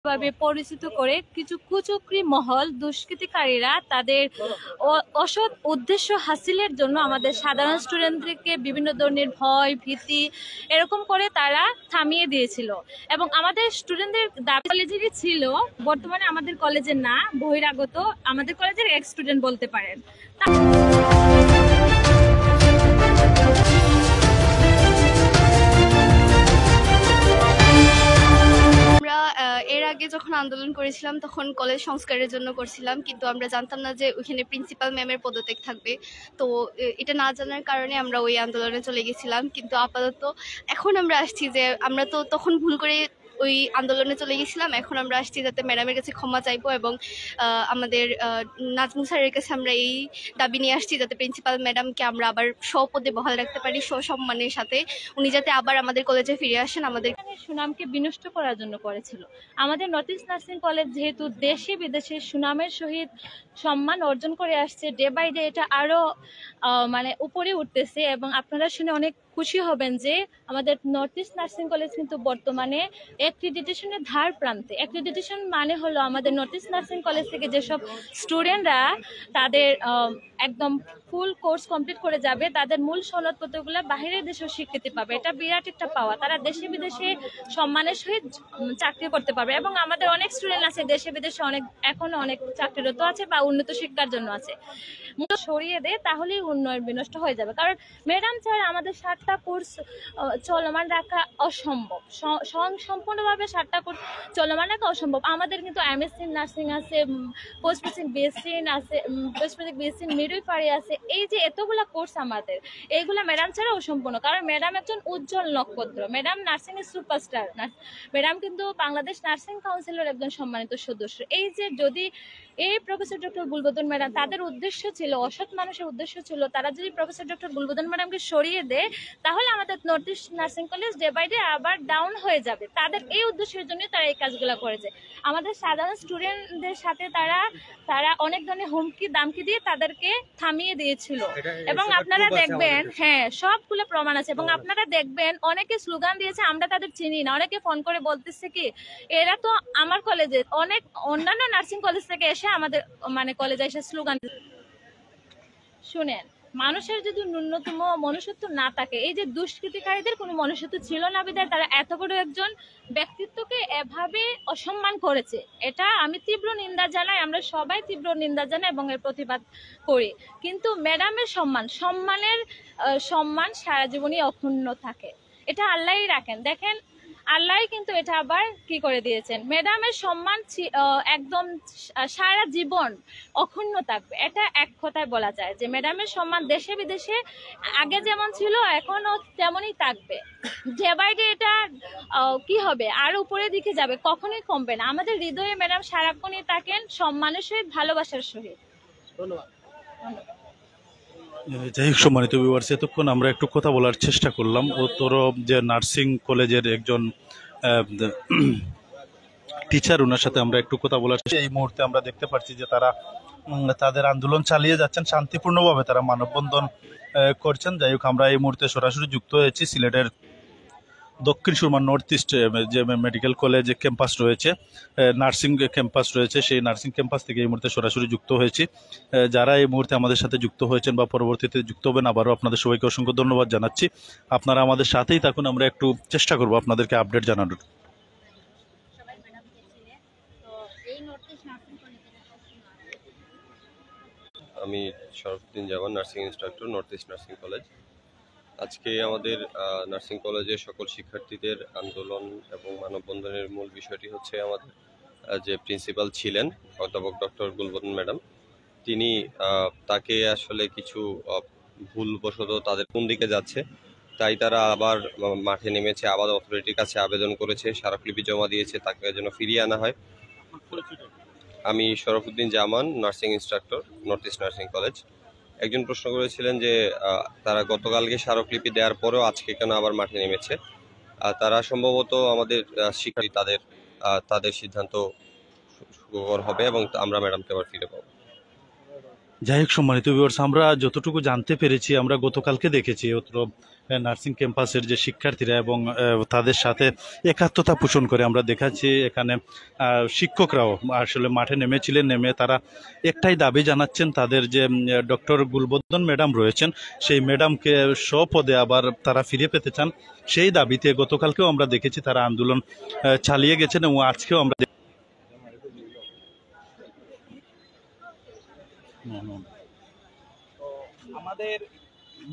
ভাবে পরিচিত করে কিছু কুচক্রী মহল দুষ্কৃতিকারীরা তাদের অসৎ উদ্দেশ্য হাসিলের জন্য আমাদের সাধারণ স্টুডেন্টদেরকে বিভিন্ন ধরনের ভয় ভীতি এরকম করে তারা থামিয়ে দিয়েছিল এবং আমাদের স্টুডেন্টদের দাবি কলেজেরই ছিল, বর্তমানে আমাদের কলেজের না, বহিরাগত আমাদের কলেজের এক্স স্টুডেন্ট বলতে পারেন। এর আগে যখন আন্দোলন করেছিলাম তখন কলেজ সংস্কারের জন্য করছিলাম, কিন্তু আমরা জানতাম না যে ওইখানে প্রিন্সিপাল ম্যামের পদত্যাগ থাকবে। তো এটা না জানার কারণে আমরা ওই আন্দোলনে চলে গেছিলাম। কিন্তু আপাতত এখন আমরা আসছি যে আমরা তো তখন ভুল করে ওই আন্দোলনে চলে গেছিলাম, এখন আমরা আসছি যাতে ম্যাডামের কাছে ক্ষমা চাইবো এবং আমাদের নাজমুল স্যারের কাছে আমরা এই দাবি নিয়ে আসছি যাতে প্রিন্সিপাল ম্যাডামকে আমরা আবার স্বপদে বহাল রাখতে পারি, সসম্মানের সাথে। উনি যাতে আবার আমাদের কলেজে ফিরে আসেন। আমাদের সুনামকে বিনষ্ট করার জন্য করেছিল। আমাদের নর্থ ইস্ট নার্সিং কলেজ যেহেতু দেশে বিদেশে সুনামের সহিত সম্মান অর্জন করে আসছে, ডে বাই ডে এটা আরো মানে উপরে উঠতেছে এবং আপনারা শুনে অনেক খুশি হবেন যে আমাদের নর্থ ইস্ট নার্সিং কলেজ কিন্তু বর্তমানে অ্যাক্রিডিটেশনের ধার প্রান্তে। অ্যাক্রিডিটেশন মানে হলো আমাদের নর্থ ইস্ট নার্সিং কলেজ থেকে যেসব স্টুডেন্টরা তাদের একদম ফুল কোর্স কমপ্লিট করে যাবে, তাদের মূল সনদপত্রগুলো বাহিরের দেশেও স্বীকৃতি পাবে। এটা বিরাট একটা পাওয়া। তারা দেশে বিদেশে সম্মানের সহিত চাকরি করতে পারবে এবং আমাদের অনেক স্টুডেন্ট আছে দেশে বিদেশে এখনো অনেক চাকরিরত আছে বা উন্নত শিক্ষার জন্য আছে। সরিয়ে দেয় তাহলেই উন্নয়ন বিনষ্ট হয়ে যাবে, কারণ ম্যাডাম ছাড়া আমাদের 7টা কোর্স চলমান রাখা অসম্ভব। সম্পূর্ণভাবে 7টা কোর্স চলমান রাখা অসম্ভব। আমাদের কিন্তু এমএসসি নার্সিং আছে, পোস্ট বেসিক বিএসসি আছে, পোস্ট বেসিক বিএসসি মিডওয়াইফারি আছে। এই যে এতগুলা কোর্স আমাদের, এইগুলা ম্যাডাম ছাড়া অসম্পূর্ণ, কারণ ম্যাডাম একজন উজ্জ্বল নক্ষত্র। ম্যাডাম নার্সিং এর সুপারস্টার। ম্যাডাম কিন্তু বাংলাদেশ নার্সিং কাউন্সিলের একজন সম্মানিত সদস্য। এই যে যদি এই প্রফেসর ডক্টর গুলবদন ম্যাডাম, তাদের উদ্দেশ্য ছিল, অসৎ মানুষের উদ্দেশ্য ছিল, তারা যদি প্রফেসর ডক্টর গুলবদন ম্যাডামকে সরিয়ে দেয় তাহলে আমাদের north east nursing college day by day আবার ডাউন হয়ে যাবে। তাদের এই উদ্দেশ্যের জন্য তারা এই কাজগুলো করেছে। আমাদের সাধারণ স্টুডেন্টদের সাথে তারা অনেক ধরনের হুমকি দামকি দিয়ে তাদেরকে থামিয়ে দিয়েছিল এবং আপনারা দেখবেন, হ্যাঁ, সবগুলো প্রমাণ আছে এবং আপনারা দেখবেন অনেকে স্লোগান দিয়েছে, আমরা তাদের চিনি না। অনেকে ফোন করে বলতেছে কি, এরা তো আমার কলেজে, অনেক অন্যান্য নার্সিং কলেজ থেকে এসে আমাদের মানে কলেজে এসে স্লোগান। শুনেন, মানুষের যদি ন্যূনতম মনুষ্যত্ব না থাকে, এই যে দুষ্কৃতিকারীদের কোনো মনুষ্যত্ব ছিল না বিধায় তারা এত বড় একজন ব্যক্তিত্বকে এভাবে অসম্মান করেছে। এটা আমি তীব্র নিন্দা জানাই, আমরা সবাই তীব্র নিন্দা জানাই এবং এর প্রতিবাদ করি। কিন্তু ম্যাডামের সম্মান সারা জীবনই অক্ষুণ্ণ থাকে। এটা আল্লাহই রাখেন। দেখেন, আল্লাহ কিন্তু এটা আবার কি করে দিয়েছেন, ম্যাডামের সম্মান একদম সারা জীবন অক্ষুণ্ণ থাকবে। এটা এক কথায় বলা যায় যে ম্যাডামের সম্মান দেশে বিদেশে আগে যেমন ছিল এখনো তেমনই থাকবে। ডে বাই ডে এটা কি হবে, আরো উপরের দিকে যাবে, কখনোই কমবে না। আমাদের হৃদয়ে ম্যাডাম সারাক্ষণই থাকেন সম্মানের সহিত, ভালোবাসার সহিত। ধন্যবাদ। যাই হোক, সম্মানিত ভিউয়ার্স, এতক্ষণ আমরা একটু কথা বলার চেষ্টা করলাম উত্তর যে নার্সিং কলেজের একজন টিচার, ওনার সাথে আমরা একটু কথা বলার চেষ্টা। এই মুহূর্তে আমরা দেখতে পাচ্ছি যে তারা তাদের আন্দোলন চালিয়ে যাচ্ছেন, শান্তিপূর্ণভাবে তারা মানববন্ধন করছেন। যাই হোক, আমরা এই মুহূর্তে সরাসরি যুক্ত হয়েছি সিলেটের দক্ষিণ সুরমা নর্থ ইস্ট যে মেডিকেল কলেজ ক্যাম্পাস রয়েছে, নার্সিং ক্যাম্পাস রয়েছে, সেই নার্সিং ক্যাম্পাস থেকে এই মুহূর্তে সরাসরি যুক্ত হয়েছি। যারা এই মুহূর্তে আমাদের সাথে যুক্ত হয়েছেন বা পরবর্তীতে যুক্ত হবেন, আবারও আপনাদের সবাইকে অসংখ্য ধন্যবাদ জানাচ্ছি। আপনারা আমাদের সাথেই থাকুন, আমরা একটু চেষ্টা করব আপনাদেরকে আপডেট জানানোর। আমি Sharfuddin Zaman, nursing instructor, North east nursing College. আজকে আমাদের নার্সিং কলেজের সকল শিক্ষার্থীদের আন্দোলন এবং মানববন্ধনের মূল বিষয়টি হচ্ছে আমাদের যে প্রিন্সিপাল ছিলেন অধ্যাপক ডক্টর গুলবদন ম্যাডাম, তিনি তাকে আসলে কিছু ভুলবশত তাদের কোন দিকে যাচ্ছে তাই তারা আবার মাঠে নেমেছে, আবার অথরিটির কাছে আবেদন করেছে, স্মারকলিপি জমা দিয়েছে, তাকে যেন ফিরিয়ে আনা হয়। আমি Sharfuddin Zaman, nursing instructor, North east nursing College. একজন প্রশ্ন করেছিলেন যে তারা গতকালকে স্মারকলিপি দেওয়ার পরেও আজকে কেন আবার মাঠে নেমেছে। তারা সম্ভবত আমাদের শিক্ষার্থী, তাদের সিদ্ধান্ত সুখকর হবে এবং আমরা ম্যাডামকে আবার ফিরে পাবো। যাই হোক সম্মানিত ভিউয়ার্স, আমরা যতটুকু জানতে পেরেছি, আমরা গতকালকে দেখেছি অত্র নার্সিং ক্যাম্পাসের যে শিক্ষার্থীরা এবং তাদের সাথে একাত্মতা পোষণ করে আমরা দেখাচ্ছি এখানে শিক্ষকরাও আসলে মাঠে নেমেছিলেন। নেমে তারা একটাই দাবি জানাচ্ছেন, তাদের যে ডক্টর গুলবদন ম্যাডাম রয়েছেন সেই ম্যাডামকে স্বপদে আবার তারা ফিরে পেতে চান। সেই দাবিতে গতকালকেও আমরা দেখেছি তারা আন্দোলন চালিয়ে গেছেন এবং আজকেও আমরা আমাদের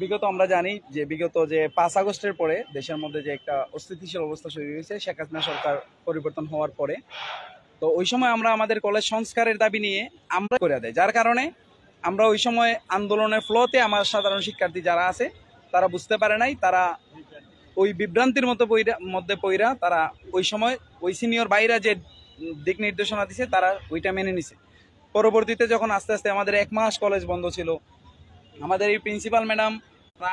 বিগত আমরা জানি যে বিগত যে 5 আগস্টের পরে দেশের মধ্যে যে একটা অস্থিতিশীল অবস্থা শুরু হয়েছে শেখ হাসিনা সরকার পরিবর্তন হওয়ার পরে, তো ওই সময় আমরা আমাদের কলেজ সংস্কারের দাবি নিয়ে আমরা করে দেয়, যার কারণে আমরা ওই সময় আন্দোলনের ফ্লোতে আমার সাধারণ শিক্ষার্থী যারা আছে তারা বুঝতে পারে নাই, তারা ওই বিভ্রান্তির মধ্যে পইরা তারা ওই সময় ওই সিনিয়র ভাইরা যে দিক নির্দেশনা দিছে তারা ওইটা মেনে নিছে। পরবর্তীতে যখন আস্তে আস্তে আমাদের 1 মাস কলেজ বন্ধ ছিল, আমাদের এই principal madam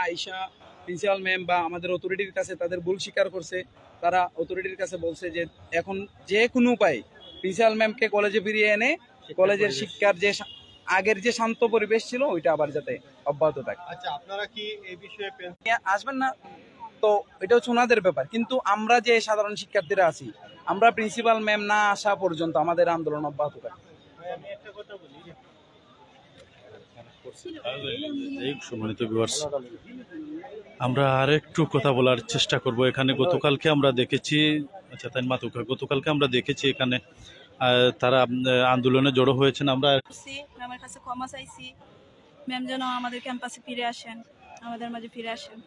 Ayesha principal ma'am বা আমাদের অথরিটির কাছে তাদের ভুল স্বীকার করছে। তারা অথরিটির কাছে বলছে যে এখন যে কোনো উপায়ে প্রিন্সিপাল ম্যামকে কলেজে ফিরিয়ে এনে কলেজের শিক্ষার যে আগের যে শান্ত পরিবেশ ছিল ওইটা আবার যাতে অব্যাহত থাকে। আচ্ছা, আপনারা কি এই বিষয়ে আসবেন না তো এটা হচ্ছে ওনাদের ব্যাপার, কিন্তু আমরা যে সাধারণ শিক্ষার্থীরা আছি আমরা প্রিন্সিপাল ম্যাম না আসা পর্যন্ত আমাদের আন্দোলন অব্যাহত থাকে। আমি একটা কথা বলি, এই সম্মানিত ভিউয়ার্স, আমরা আরেকটু কথা বলার চেষ্টা করব। এখানে গতকালকে আমরা দেখেছি, আচ্ছা তাই মাতুকা, গতকালকে আমরা দেখেছি এখানে তারা আন্দোলনে জড়ো হয়েছেন। আমরা ম্যামের কাছে ক্ষমা চাইছি, ম্যাম যেন আমাদের ক্যাম্পাসে ফিরে আসেন, আমাদের মাঝে ফিরে আসেন।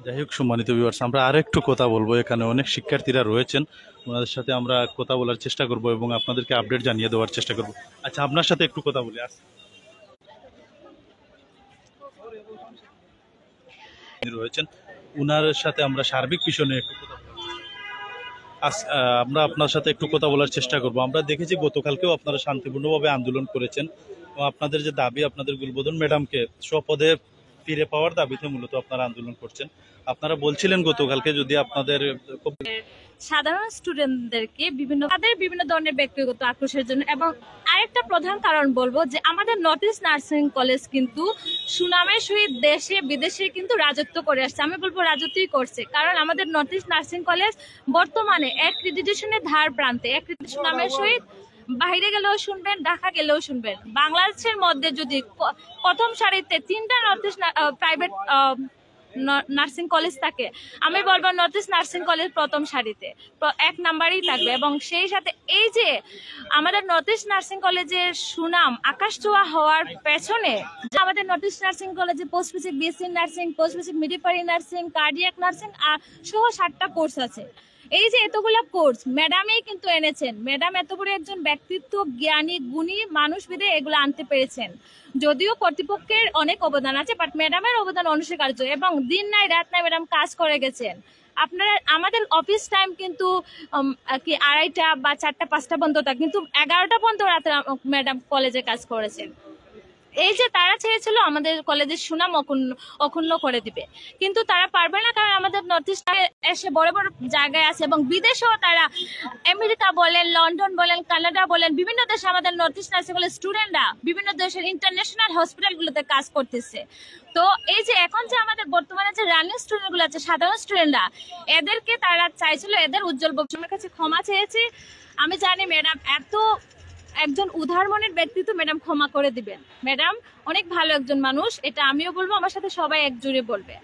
যাই হোক সম্মানিত ভিউয়ার্স, আমরা আরেকটু কথা বলবো। এখানে অনেক শিক্ষার্থীরা রয়েছেন, ওনাদের সাথে আমরা কথা বলার চেষ্টা করব এবং আপনাদেরকে আপডেট জানিয়ে দেওয়ার চেষ্টা করব। আচ্ছা, আপনার সাথে একটু কথা বলি। রয়েছেন উনার সাথে আমরা সার্বিক বিষয় নিয়ে একটু কথা বলবো। আমরা আপনার সাথে একটু কথা বলার চেষ্টা করব। আমরা দেখেছি গতকালকেও আপনারা শান্তিপূর্ণভাবে আন্দোলন করেছেন এবং আপনাদের যে দাবি, আপনাদের গুলবদন ম্যাডামকে স্বপদে ফিরে পাওয়ার দাবিতে মূলত আপনারা আন্দোলন করছেন। আপনারা বলছিলেন গতকালকে যদি আপনাদের সাধারণ স্টুডেন্টদেরকে বিভিন্ন ধরনের ব্যক্তিগত আক্রোশের জন্য, এবং আরেকটা প্রধান কারণ বলবো যে আমাদের নর্থ ইস্ট নার্সিং কলেজ কিন্তু সুনামের সহিত দেশে বিদেশে কিন্তু রাজত্ব করে আসছে। আমি বলবো রাজত্বই করছে, কারণ আমাদের নর্থ ইস্ট নার্সিং কলেজ বর্তমানে অ্যাক্রিডিটেশনের ধার প্রান্তে। সুনামের সহিত বাইরে গেলেও শুনবেন, ঢাকা গেলেও শুনবেন। বাংলাদেশের মধ্যে যদি প্রথম সারিতে 3টা north east private nursing college থাকে, আমি বলবো নর্থ ইস্ট নার্সিং কলেজ প্রথম সারিতে 1 নাম্বারই থাকবে। এবং সেই সাথে এই যে আমাদের নর্থ ইস্ট নার্সিং কলেজের সুনাম আকাশ ছোঁয়া হওয়ার পেছনে আমাদের নর্থ ইস্ট নার্সিং কলেজে post basic BSc nursing, post basic midwifery nursing, cardiac nursing সহ 7টা কোর্স আছে। এই যে এতগুলা কোর্স ম্যাডামই কিন্তু এনেছেন। ম্যাডাম এত বড় একজন ব্যক্তিত্ব, জ্ঞানী গুণী মানুষ বিধে এগুলো আনতে পেরেছেন। যদিও কর্তৃপক্ষের অনেক অবদান আছে, বাট ম্যাডামের অবদান অনস্বীকার্য এবং দিন নাই রাত নাই ম্যাডাম কাজ করে গেছেন। আপনারা আমাদের অফিস টাইম কিন্তু কি 2:30 বা 4টা 5টা বন্ধ থাকে, কিন্তু 11টা পর্যন্ত রাতে ম্যাডাম কলেজে কাজ করেছেন। এই যে তারা চেয়েছিল আমাদের কলেজের সুনাম অক্ষুণ্ণ করে দিবে, কিন্তু তারা পারবে না, কারণ আমাদের নর্থ ইস্টে এসে বড় বড় জায়গায় আছে এবং বিদেশেও তারা আমেরিকা বলেন, লন্ডন বলেন, কানাডা বলেন, বিভিন্ন দেশে আমাদের নর্থ ইস্ট নার্সিং কলেজ স্টুডেন্টরা বিভিন্ন দেশের ইন্টারন্যাশনাল হসপিটালগুলোতে কাজ করতেছে। তো এই যে এখন যে আমাদের বর্তমানে যে রানিং স্টুডেন্টগুলো আছে, সাধারণ স্টুডেন্টরা, এদেরকে তারা চাইছিল এদের উজ্জ্বল ভবিষ্যতের কাছে ক্ষমা চেয়েছি। আমি জানি ম্যাডাম এত একজন উদার মনের ব্যক্তিত্ব, ম্যাডাম ক্ষমা করে দিবেন। ম্যাডাম অনেক ভালো একজন মানুষ, এটা আমিও বলবো, আমার সাথে সবাই একজোড়ে বলবে।